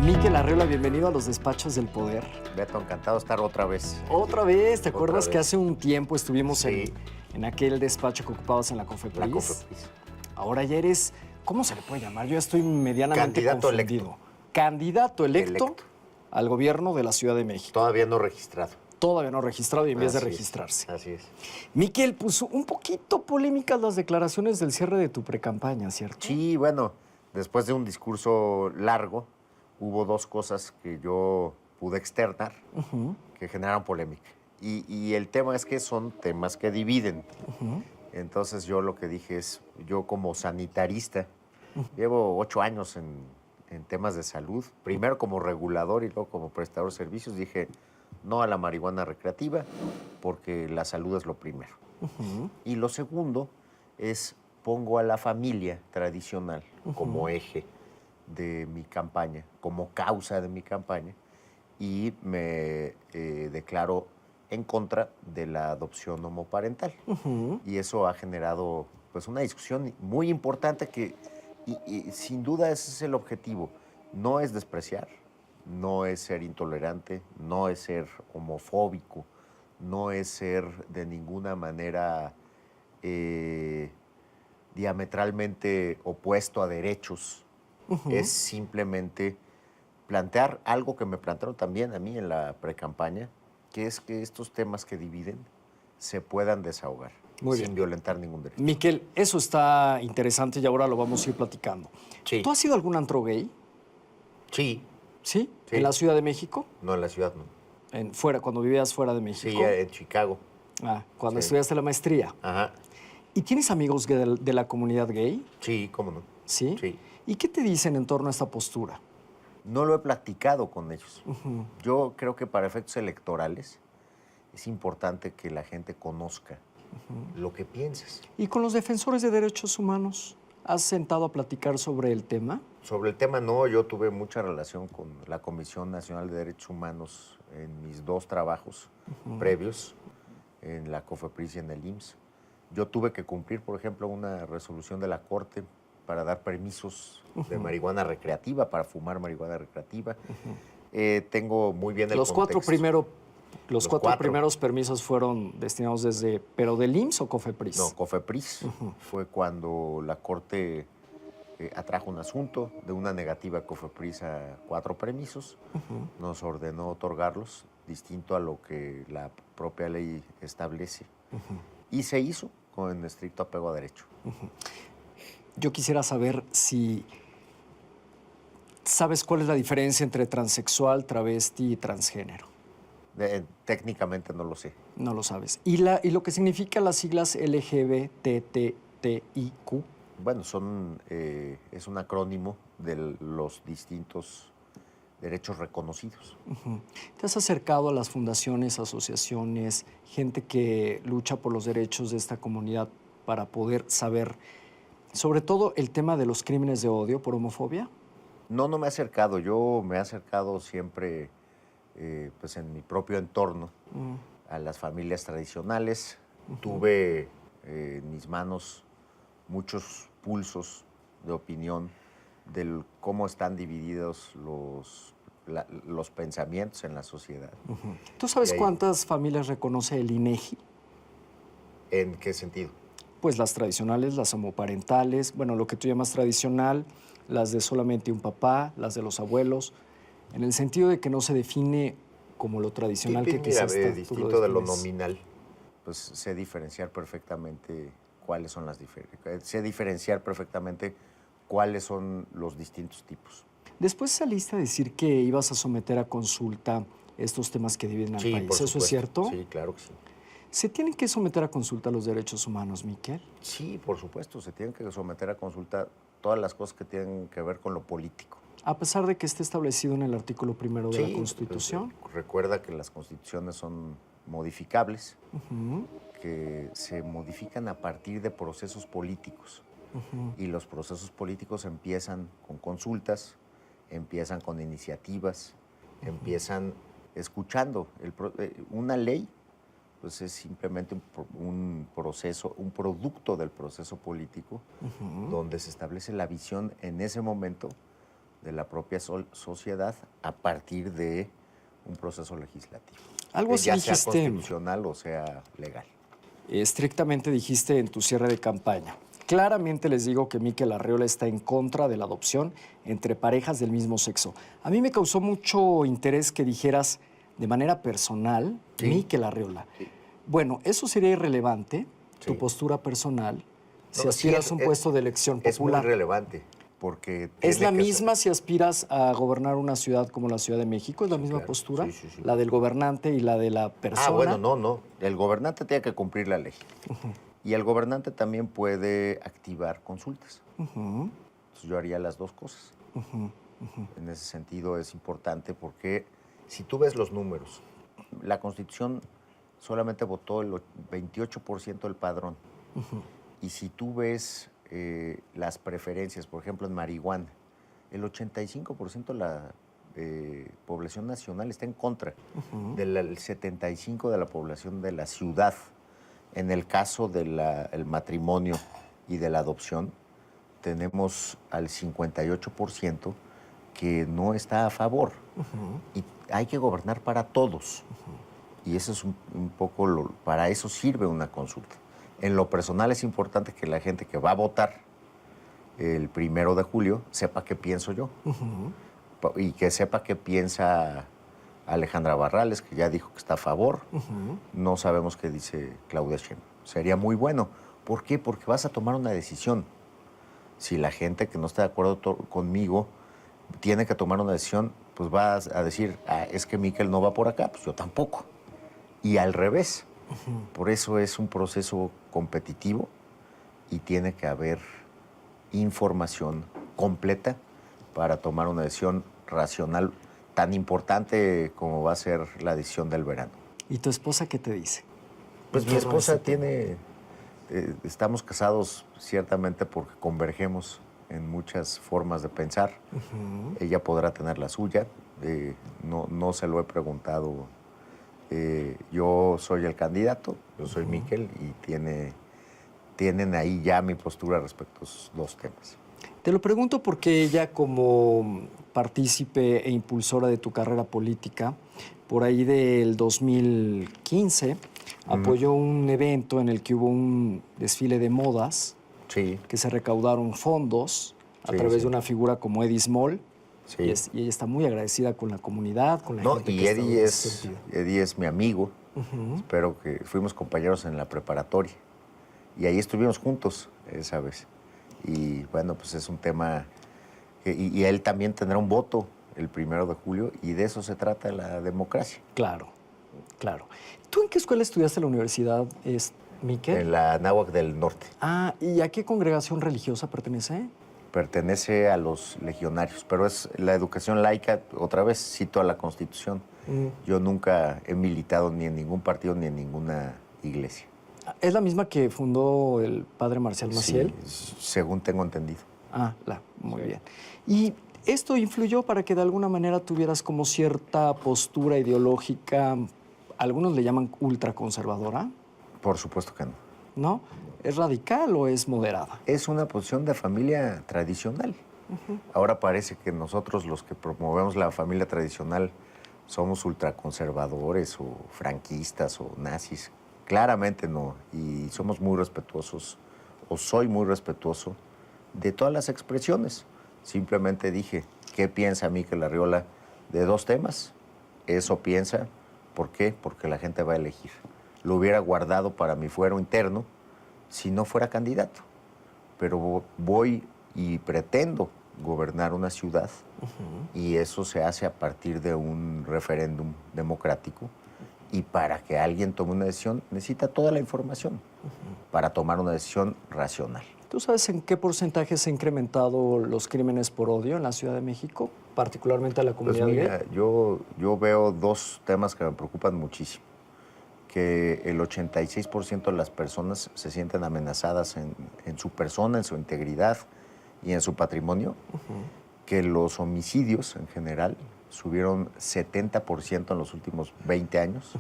Miquel Arreola, bienvenido a los Despachos del Poder. Beto, encantado de estar otra vez. Otra vez, ¿te acuerdas Otra que vez. hace un tiempo estuvimos Sí. en aquel despacho que ocupabas en la Cofepris? La Cofepris. Ahora ya eres, ¿cómo se le puede llamar? Yo ya estoy medianamente Candidato confundido. electo. Candidato electo, Electo. al gobierno de la Ciudad de México. Todavía no registrado. Todavía no registrado y en vez de Así es, registrarse. Así es. Miquel, puso un poquito polémicas las declaraciones del cierre de tu precampaña, ¿cierto? Sí, bueno, después de un discurso largo, hubo dos cosas que yo pude externar que generaron polémica. Y el tema es que son temas que dividen. Entonces yo lo que dije es, yo como sanitarista, llevo 8 años en temas de salud, primero como regulador y luego como prestador de servicios, dije no a la marihuana recreativa porque la salud es lo primero. Y lo segundo es pongo a la familia tradicional como eje de mi campaña, como causa de mi campaña, y me declaro en contra de la adopción homoparental. Y eso ha generado pues, una discusión muy importante que, y sin duda ese es el objetivo. No es despreciar, no es ser intolerante, no es ser homofóbico, no es ser de ninguna manera diametralmente opuesto a derechos. Es simplemente plantear algo que me plantearon también a mí en la precampaña, que es que estos temas que dividen se puedan desahogar Muy sin bien. violentar ningún derecho. Miquel, eso está interesante y ahora lo vamos a ir platicando. Sí. ¿Tú has sido algún antro gay? Sí, ¿Sí? Sí. ¿En la Ciudad de México? no en la ciudad, no. Fuera, cuando vivías fuera de México. Sí, en Chicago. Cuando Sí. estudiaste la maestría. Ajá. ¿Y tienes amigos de la comunidad gay? Sí, cómo no. ¿Sí? Sí. ¿Y qué te dicen en torno a esta postura? No lo he platicado con ellos. Yo creo que para efectos electorales es importante que la gente conozca lo que piensas. ¿Y con los defensores de derechos humanos? ¿Has sentado a platicar sobre el tema? Sobre el tema no, yo tuve mucha relación con la Comisión Nacional de Derechos Humanos en mis 2 trabajos previos, en la Cofepris y en el IMSS. Yo tuve que cumplir, por ejemplo, una resolución de la Corte para dar permisos de marihuana recreativa, para fumar marihuana recreativa. Tengo muy bien el Los cuatro contexto. Los Los cuatro 4. primeros permisos fueron destinados desde, ¿pero del IMSS o Cofepris? No, Cofepris fue cuando la Corte atrajo un asunto de una negativa Cofepris a 4 permisos. Nos ordenó otorgarlos, distinto a lo que la propia ley establece. Y se hizo con estricto apego a derecho. Yo quisiera saber si sabes cuál es la diferencia entre transexual, travesti y transgénero. Técnicamente no lo sé. No lo sabes. ¿Y lo que significa las siglas LGBTTIQ? Bueno, es un acrónimo de los distintos derechos reconocidos. ¿Te has acercado a las fundaciones, asociaciones, gente que lucha por los derechos de esta comunidad para poder saber, sobre todo, el tema de los crímenes de odio por homofobia? No me he acercado. Yo me he acercado siempre pues en mi propio entorno a las familias tradicionales. Tuve en mis manos muchos pulsos de opinión de cómo están divididos los pensamientos en la sociedad. ¿Tú sabes Y ahí- cuántas familias reconoce el INEGI? ¿En qué sentido? Pues las tradicionales, las homoparentales, bueno, lo que tú llamas tradicional, las de solamente un papá, las de los abuelos, en el sentido de que no se define como lo tradicional que Mira, quizás tú lo distinto de lo defines. nominal, pues sé diferenciar perfectamente cuáles son las diferencias. Sé diferenciar perfectamente cuáles son los distintos tipos. Después saliste a decir que ibas a someter a consulta estos temas que dividen al Sí, país. por ¿Eso es supuesto. cierto? Sí, claro que sí. ¿Se tienen que someter a consulta los derechos humanos, Miquel? Sí, por supuesto, se tienen que someter a consulta todas las cosas que tienen que ver con lo político. A pesar de que esté establecido en el artículo primero de la Sí, Constitución. pues, recuerda que las constituciones son modificables, que se modifican a partir de procesos políticos. Y los procesos políticos empiezan con consultas, empiezan con iniciativas, empiezan escuchando. Una ley pues es simplemente un proceso, un producto del proceso político, donde se establece la visión en ese momento de la propia sociedad a partir de un proceso legislativo. Algo así ya sea dijiste, constitucional o sea legal. estrictamente dijiste en tu cierre de campaña. Claramente les digo que Mikel Arriola está en contra de la adopción entre parejas del mismo sexo. A mí me causó mucho interés que dijeras de manera personal, Sí. Mikel Arriola. Sí. Bueno, eso sería irrelevante, tu Sí. postura personal, si No, aspiras sí, a un puesto de elección Es muy popular. relevante porque... ¿Es la tiene que ser- misma si aspiras a gobernar una ciudad como la Ciudad de México? ¿Es la Sí, misma claro. postura? Sí, sí, sí. La del gobernante y la de la persona. Ah, bueno, no. El gobernante tiene que cumplir la ley. Y el gobernante también puede activar consultas. Entonces yo haría las dos cosas. En ese sentido es importante porque si tú ves los números, la Constitución solamente votó el 28% del padrón. Y si tú ves las preferencias, por ejemplo, en marihuana, el 85% de la población nacional está en contra, del 75% de la población de la ciudad. En el caso del matrimonio y de la adopción, tenemos al 58% que no está a favor. Y hay que gobernar para todos. Y eso es un poco, para eso sirve una consulta. En lo personal es importante que la gente que va a votar el 1 de julio sepa qué pienso yo. Y que sepa qué piensa Alejandra Barrales, que ya dijo que está a favor. No sabemos qué dice Claudia Sheinbaum. Sería muy bueno. ¿Por qué? Porque vas a tomar una decisión. Si la gente que no está de acuerdo conmigo tiene que tomar una decisión, pues vas a decir, es que Mikel no va por acá, pues yo tampoco. Y al revés. Por eso es un proceso competitivo y tiene que haber información completa para tomar una decisión racional tan importante como va a ser la decisión del verano. ¿Y tu esposa qué te dice? Pues mi esposa tiene... estamos casados ciertamente porque convergemos en muchas formas de pensar. Ella podrá tener la suya. No se lo he preguntado. Yo soy el candidato, yo soy Mikel y tienen ahí ya mi postura respecto a esos dos temas. Te lo pregunto porque ella, como partícipe e impulsora de tu carrera política, por ahí del 2015, apoyó un evento en el que hubo un desfile de modas, Sí. que se recaudaron fondos a Sí, través sí. de una figura como Eddie Small. Sí. Y ella está muy agradecida con la comunidad, con la No, gente y que ha estado en ese sentido. Eddie es mi amigo. Espero que fuimos compañeros en la preparatoria. Y ahí estuvimos juntos esa vez. Y bueno, pues es un tema... y él también tendrá un voto el 1 de julio y de eso se trata la democracia. Claro, claro. ¿Tú en qué escuela estudiaste en la universidad, Mikel? En la Anáhuac del Norte. Ah, ¿y a qué congregación religiosa pertenece? Pertenece a los legionarios, pero es la educación laica, otra vez cito a la Constitución. Yo nunca he militado ni en ningún partido ni en ninguna iglesia. ¿Es la misma que fundó el padre Marcial Maciel? Sí, según tengo entendido. Muy bien. ¿Y esto influyó para que de alguna manera tuvieras como cierta postura ideológica, algunos le llaman ultraconservadora? Por supuesto que no. ¿No? ¿Es radical o es moderada? Es una posición de familia tradicional. Ahora parece que nosotros los que promovemos la familia tradicional somos ultraconservadores o franquistas o nazis. Claramente no. Y somos muy respetuosos, o soy muy respetuoso, de todas las expresiones. Simplemente dije, ¿qué piensa Mikel Arriola de dos temas? Eso piensa. ¿Por qué? Porque la gente va a elegir. Lo hubiera guardado para mi fuero interno si no fuera candidato. Pero voy y pretendo gobernar una ciudad y eso se hace a partir de un referéndum democrático y para que alguien tome una decisión necesita toda la información para tomar una decisión racional. ¿Tú sabes en qué porcentaje se han incrementado los crímenes por odio en la Ciudad de México, particularmente a la Pues comunidad mira, gay? yo veo dos temas que me preocupan muchísimo. Que el 86% de las personas se sienten amenazadas en su persona, en su integridad y en su patrimonio. Que los homicidios en general subieron 70% en los últimos 20 años.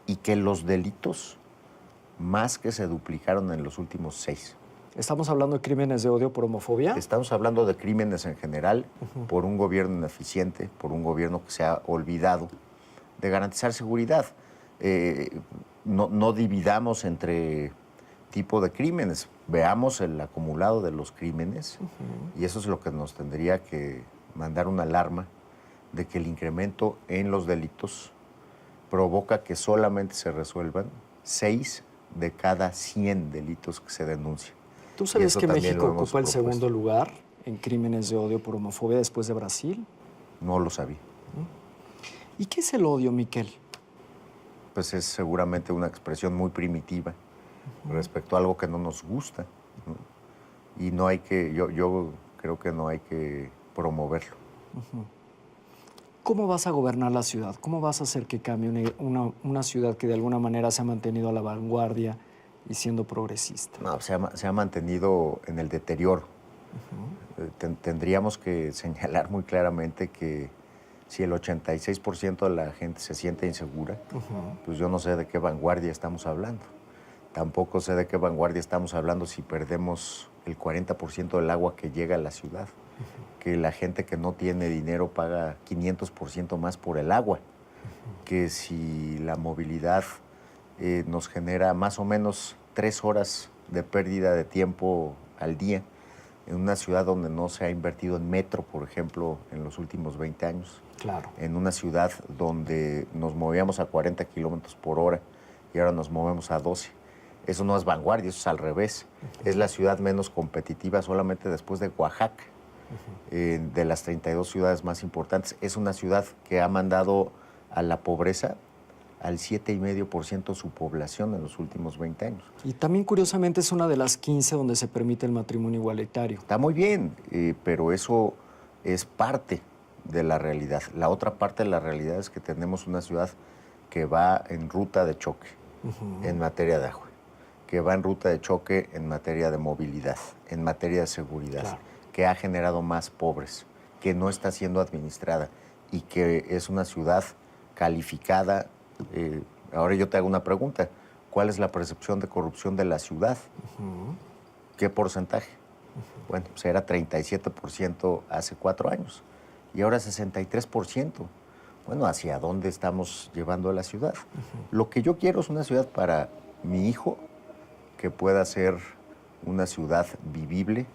Y que los delitos más que se duplicaron en los últimos 6. ¿Estamos hablando de crímenes de odio por homofobia? Estamos hablando de crímenes en general, por un gobierno ineficiente, por un gobierno que se ha olvidado de garantizar seguridad. No dividamos entre tipo de crímenes, veamos el acumulado de los crímenes y eso es lo que nos tendría que mandar una alarma de que el incremento en los delitos provoca que solamente se resuelvan 6 de cada 100 delitos que se denuncian. ¿Tú sabes que México ocupa el segundo lugar en crímenes de odio por homofobia después de Brasil? No lo sabía. ¿Y qué es el odio, Miquel? Pues es seguramente una expresión muy primitiva respecto a algo que no nos gusta, ¿no? Y no hay que, yo creo que no hay que promoverlo. ¿Cómo vas a gobernar la ciudad? ¿Cómo vas a hacer que cambie una ciudad que de alguna manera se ha mantenido a la vanguardia y siendo progresista? No, se ha mantenido en el deterioro. Tendríamos que señalar muy claramente que si el 86% de la gente se siente insegura, pues yo no sé de qué vanguardia estamos hablando. Tampoco sé de qué vanguardia estamos hablando si perdemos el 40% del agua que llega a la ciudad. Que la gente que no tiene dinero paga 500% más por el agua. Que si la movilidad nos genera más o menos 3 horas de pérdida de tiempo al día en una ciudad donde no se ha invertido en metro, por ejemplo, en los últimos 20 años. Claro. En una ciudad donde nos movíamos a 40 kilómetros por hora y ahora nos movemos a 12. Eso no es vanguardia, eso es al revés. Es la ciudad menos competitiva solamente después de Oaxaca. De las 32 ciudades más importantes. Es una ciudad que ha mandado a la pobreza al 7,5% de su población en los últimos 20 años. Y también, curiosamente, es una de las 15 donde se permite el matrimonio igualitario. Está muy bien, pero eso es parte de la realidad. La otra parte de la realidad es que tenemos una ciudad que va en ruta de choque en materia de agua, que va en ruta de choque en materia de movilidad, en materia de seguridad. Claro. Que ha generado más pobres, que no está siendo administrada y que es una ciudad calificada. Ahora yo te hago una pregunta. ¿Cuál es la percepción de corrupción de la ciudad? ¿Qué porcentaje? Bueno, pues era 37% hace 4 años y ahora 63%. Bueno, ¿hacia dónde estamos llevando a la ciudad? Lo que yo quiero es una ciudad para mi hijo que pueda ser una ciudad vivible,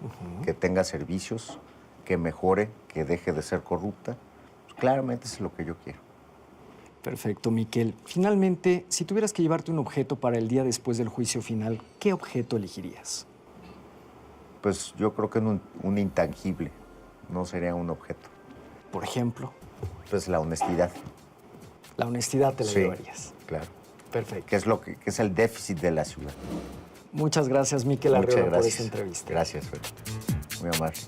que tenga servicios, que mejore, que deje de ser corrupta. Pues claramente es lo que yo quiero. Perfecto, Miquel. Finalmente, si tuvieras que llevarte un objeto para el día después del juicio final, ¿qué objeto elegirías? Pues yo creo que un intangible, no sería un objeto. Por ejemplo. Pues la honestidad. La honestidad te la llevarías. Claro. Perfecto. Que es el déficit de la ciudad. Muchas gracias, Miquel Arriola, por esta entrevista. Gracias, Fred. Muy amable.